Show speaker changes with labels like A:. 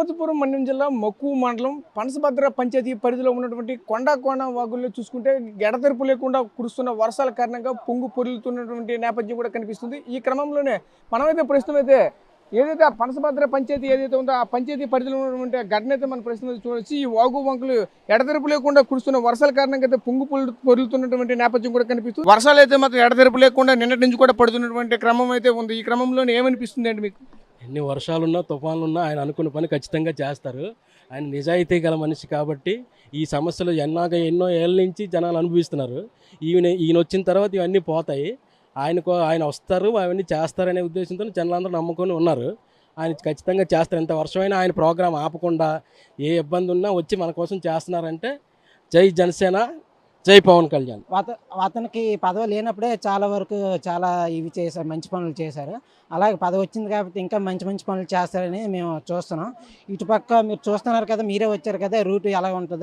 A: పార్వతీపురం మన్యం జిల్లా మక్కువ మండలం పనసభద్ర పంచాయతీ పరిధిలో ఉన్నటువంటి కొండ వాగుల్లో చూసుకుంటే ఎడతెరపు లేకుండా కురుస్తున్న వర్షాల కారణంగా పొంగు పొరులుతున్నటువంటి నేపథ్యం కూడా కనిపిస్తుంది. ఈ క్రమంలోనే మనమైతే ప్రస్తుతం అయితే ఏదైతే ఆ పనసభద్ర పంచాయతీ ఏదైతే ఉందో ఆ పంచాయతీ పరిధిలో ఉన్నటువంటి ఘటన అయితే మన ప్రస్తుతం చూడవచ్చు. ఈ వాగు వంకలు ఎడతెరపు లేకుండా కురుస్తున్న వర్షాల కారణంగా అయితే పొంగు పొరులుతున్నటువంటి నేపథ్యం కూడా కనిపిస్తుంది. వర్షాలు అయితే మాత్రం ఎడతెరపు లేకుండా నిన్నటి నుంచి కూడా పడుతున్నటువంటి క్రమం అయితే ఉంది. ఈ క్రమంలోనే ఏమనిపిస్తుంది అండి మీకు?
B: ఎన్ని వర్షాలున్నా తుఫాన్లున్నా ఆయన అనుకున్న పని ఖచ్చితంగా చేస్తారు. ఆయన నిజాయితీ గల మనిషి కాబట్టి ఈ సమస్యలు ఎన్నో ఏళ్ళ నుంచి జనాలు అనుభవిస్తున్నారు. ఈయన వచ్చిన తర్వాత ఇవన్నీ పోతాయి. ఆయన వస్తారు, అవన్నీ చేస్తారనే ఉద్దేశంతో జనాలందరూ నమ్ముకొని ఉన్నారు. ఆయన ఖచ్చితంగా చేస్తారు. ఎంత వర్షమైనా ఆయన ప్రోగ్రాం ఆపకుండా ఏ ఇబ్బంది ఉన్నా వచ్చి మన కోసం చేస్తున్నారంటే జై జనసేన, జై పవన్ కళ్యాణ్.
C: అతనికి పదవి లేనప్పుడే చాలా వరకు చాలా ఇవి చేశారు, మంచి పనులు చేశారు. అలాగే పదవి వచ్చింది కాబట్టి ఇంకా మంచి పనులు చేస్తారని మేము చూస్తున్నాం. ఇటుపక్క మీరు చూస్తున్నారు కదా, మీరే వచ్చారు కదా, రూట్ ఎలా ఉంటుందో